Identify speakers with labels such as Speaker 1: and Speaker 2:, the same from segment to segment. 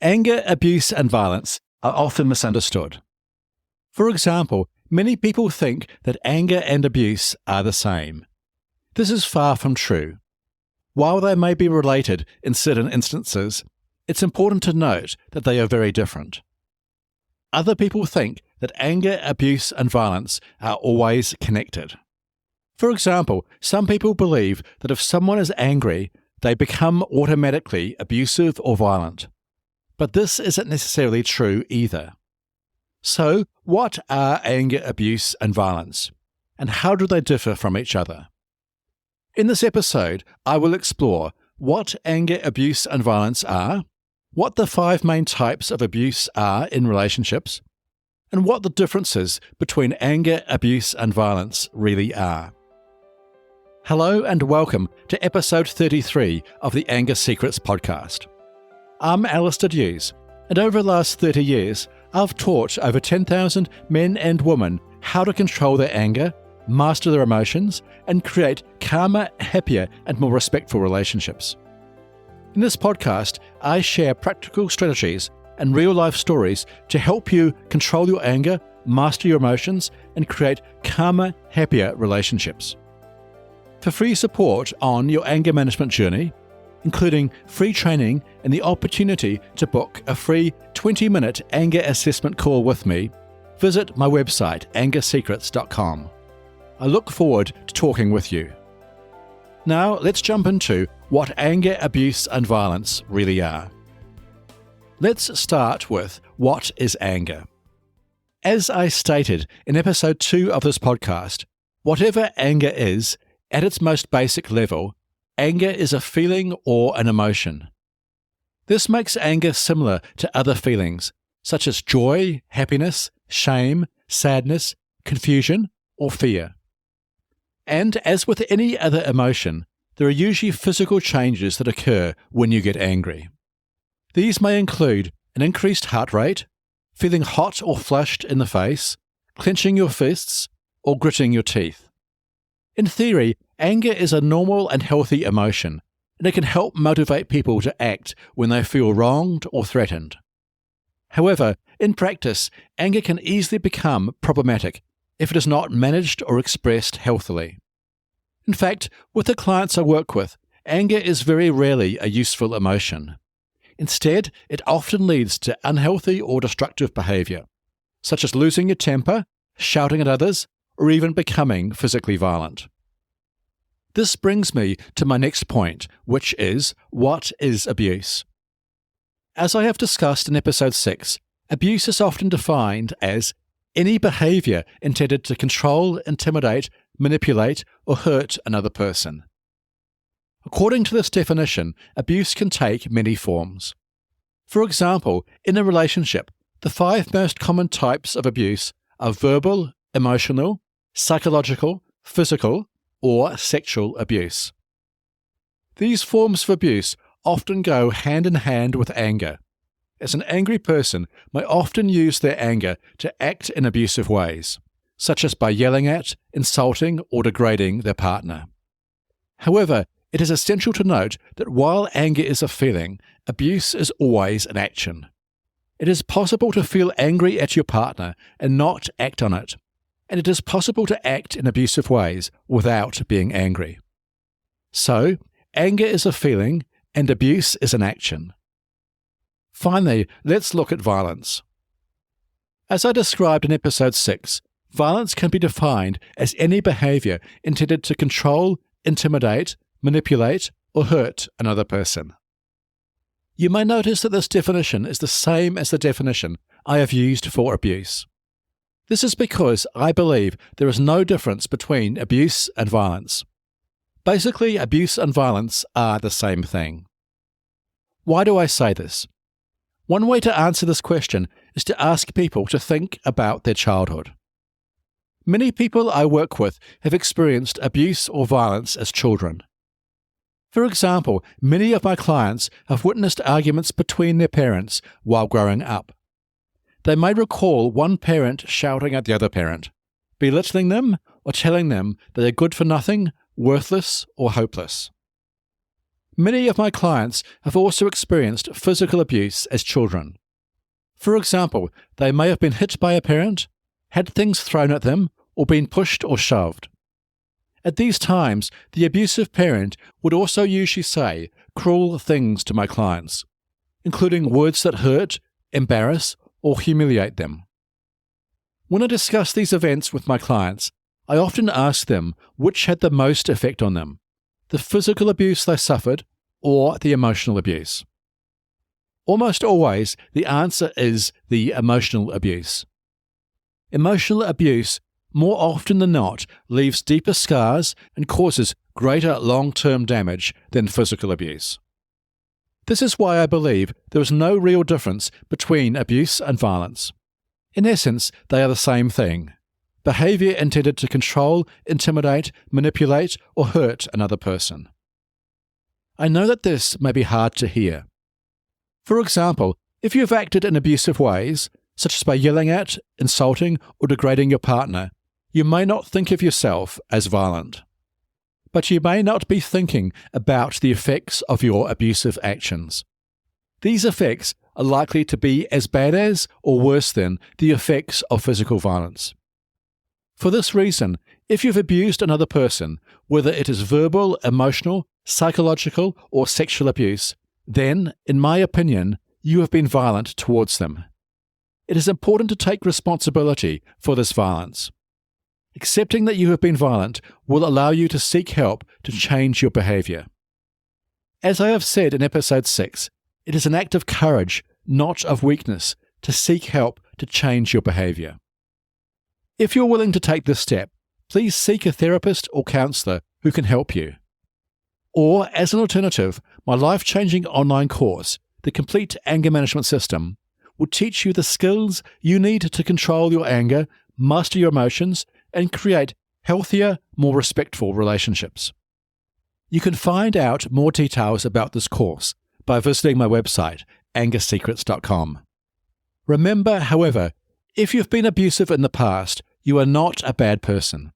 Speaker 1: Anger, abuse, and violence are often misunderstood. For example, many people think that anger and abuse are the same. This is far from true. While they may be related in certain instances, it's important to note that they are very different. Other people think that anger, abuse, and violence are always connected. For example, some people believe that if someone is angry, they become automatically abusive or violent. But this isn't necessarily true either. So, what are anger, abuse, and violence? And how do they differ from each other? In this episode, I will explore what anger, abuse, and violence are, what the 5 main types of abuse are in relationships, and what the differences between anger, abuse, and violence really are. Hello and welcome to episode 33 of the Anger Secrets podcast. I'm Alistair Hughes, and over the last 30 years, I've taught over 10,000 men and women how to control their anger, master their emotions, and create calmer, happier, and more respectful relationships. In this podcast, I share practical strategies and real-life stories to help you control your anger, master your emotions, and create calmer, happier relationships. For free support on your anger management journey, including free training and the opportunity to book a free 20-minute anger assessment call with me, visit my website, angersecrets.com. I look forward to talking with you. Now, let's jump into what anger, abuse, and violence really are. Let's start with what is anger. As I stated in episode 2 of this podcast, whatever anger is, at its most basic level, anger is a feeling or an emotion. This makes anger similar to other feelings, such as joy, happiness, shame, sadness, confusion, or fear. And as with any other emotion, there are usually physical changes that occur when you get angry. These may include an increased heart rate, feeling hot or flushed in the face, clenching your fists, or gritting your teeth. In theory, anger is a normal and healthy emotion, and it can help motivate people to act when they feel wronged or threatened. However, in practice, anger can easily become problematic if it is not managed or expressed healthily. In fact, with the clients I work with, anger is very rarely a useful emotion. Instead, it often leads to unhealthy or destructive behavior, such as losing your temper, shouting at others, or even becoming physically violent. This brings me to my next point, which is, what is abuse? As I have discussed in episode 6, abuse is often defined as any behavior intended to control, intimidate, manipulate, or hurt another person. According to this definition, abuse can take many forms. For example, in a relationship, the 5 most common types of abuse are verbal, emotional, psychological, physical, or sexual abuse. These forms of abuse often go hand in hand with anger, as an angry person may often use their anger to act in abusive ways, such as by yelling at, insulting, or degrading their partner. However, it is essential to note that while anger is a feeling, abuse is always an action. It is possible to feel angry at your partner and not act on it, and it is possible to act in abusive ways without being angry. So, anger is a feeling and abuse is an action. Finally, let's look at violence. As I described in episode 6, violence can be defined as any behavior intended to control, intimidate, manipulate, or hurt another person. You may notice that this definition is the same as the definition I have used for abuse. This is because I believe there is no difference between abuse and violence. Basically, abuse and violence are the same thing. Why do I say this? One way to answer this question is to ask people to think about their childhood. Many people I work with have experienced abuse or violence as children. For example, many of my clients have witnessed arguments between their parents while growing up. They may recall one parent shouting at the other parent, belittling them or telling them they are good for nothing, worthless, or hopeless. Many of my clients have also experienced physical abuse as children. For example, they may have been hit by a parent, had things thrown at them, or been pushed or shoved. At these times, the abusive parent would also usually say cruel things to my clients, including words that hurt, embarrass, or humiliate them. When I discuss these events with my clients, I often ask them which had the most effect on them, the physical abuse they suffered or the emotional abuse. Almost always, the answer is the emotional abuse. Emotional abuse, more often than not, leaves deeper scars and causes greater long-term damage than physical abuse. This is why I believe there is no real difference between abuse and violence. In essence, they are the same thing: behavior intended to control, intimidate, manipulate, or hurt another person. I know that this may be hard to hear. For example, if you have acted in abusive ways, such as by yelling at, insulting, or degrading your partner, you may not think of yourself as violent. But you may not be thinking about the effects of your abusive actions. These effects are likely to be as bad as or worse than the effects of physical violence. For this reason, if you've abused another person, whether it is verbal, emotional, psychological, or sexual abuse, then, in my opinion, you have been violent towards them. It is important to take responsibility for this violence. Accepting that you have been violent will allow you to seek help to change your behavior. As I have said in episode 6, it is an act of courage, not of weakness, to seek help to change your behavior. If you're willing to take this step, please seek a therapist or counselor who can help you. Or, as an alternative, my life-changing online course, The Complete Anger Management System, will teach you the skills you need to control your anger, master your emotions, and create healthier, more respectful relationships. You can find out more details about this course by visiting my website, angersecrets.com. Remember, however, if you've been abusive in the past, you are not a bad person.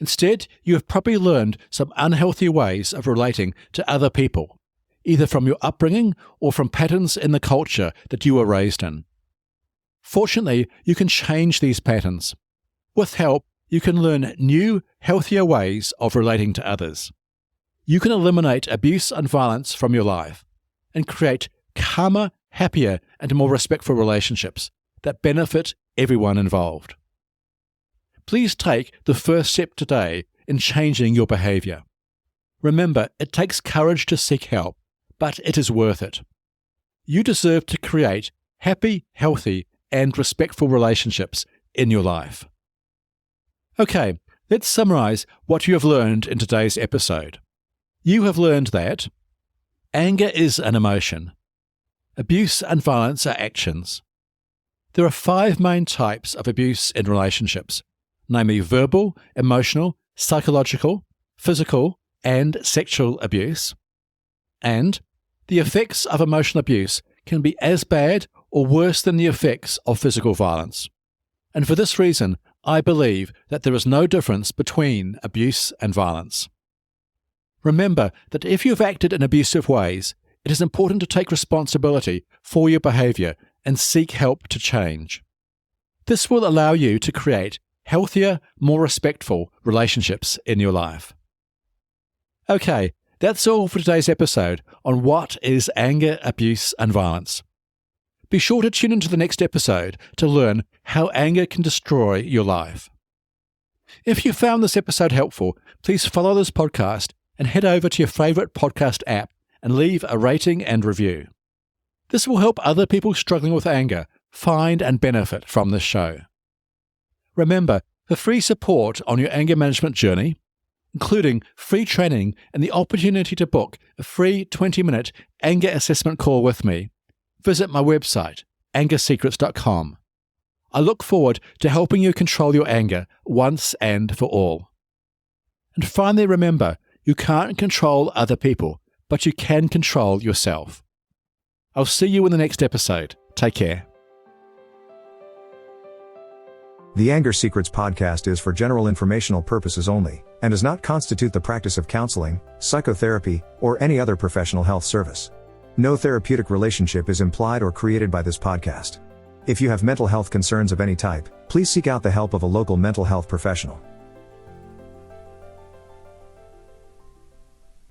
Speaker 1: Instead, you have probably learned some unhealthy ways of relating to other people, either from your upbringing or from patterns in the culture that you were raised in. Fortunately, you can change these patterns. With help, you can learn new, healthier ways of relating to others. You can eliminate abuse and violence from your life and create calmer, happier, and more respectful relationships that benefit everyone involved. Please take the first step today in changing your behavior. Remember, it takes courage to seek help, but it is worth it. You deserve to create happy, healthy, and respectful relationships in your life. Okay, let's summarize what you have learned in today's episode. You have learned that anger is an emotion. Abuse and violence are actions. There are 5 main types of abuse in relationships, namely verbal, emotional, psychological, physical, and sexual abuse. And the effects of emotional abuse can be as bad or worse than the effects of physical violence. And for this reason, I believe that there is no difference between abuse and violence. Remember that if you have acted in abusive ways, it is important to take responsibility for your behavior and seek help to change. This will allow you to create healthier, more respectful relationships in your life. Okay, that's all for today's episode on what is anger, abuse, and violence. Be sure to tune into the next episode to learn how anger can destroy your life. If you found this episode helpful, please follow this podcast and head over to your favorite podcast app and leave a rating and review. This will help other people struggling with anger find and benefit from this show. Remember, for free support on your anger management journey, including free training and the opportunity to book a free 20-minute anger assessment call with me, visit my website, angersecrets.com. I look forward to helping you control your anger once and for all. And finally, remember, you can't control other people, but you can control yourself. I'll see you in the next episode. Take care.
Speaker 2: The Anger Secrets podcast is for general informational purposes only, and does not constitute the practice of counseling, psychotherapy, or any other professional health service. No therapeutic relationship is implied or created by this podcast. If you have mental health concerns of any type, please seek out the help of a local mental health professional.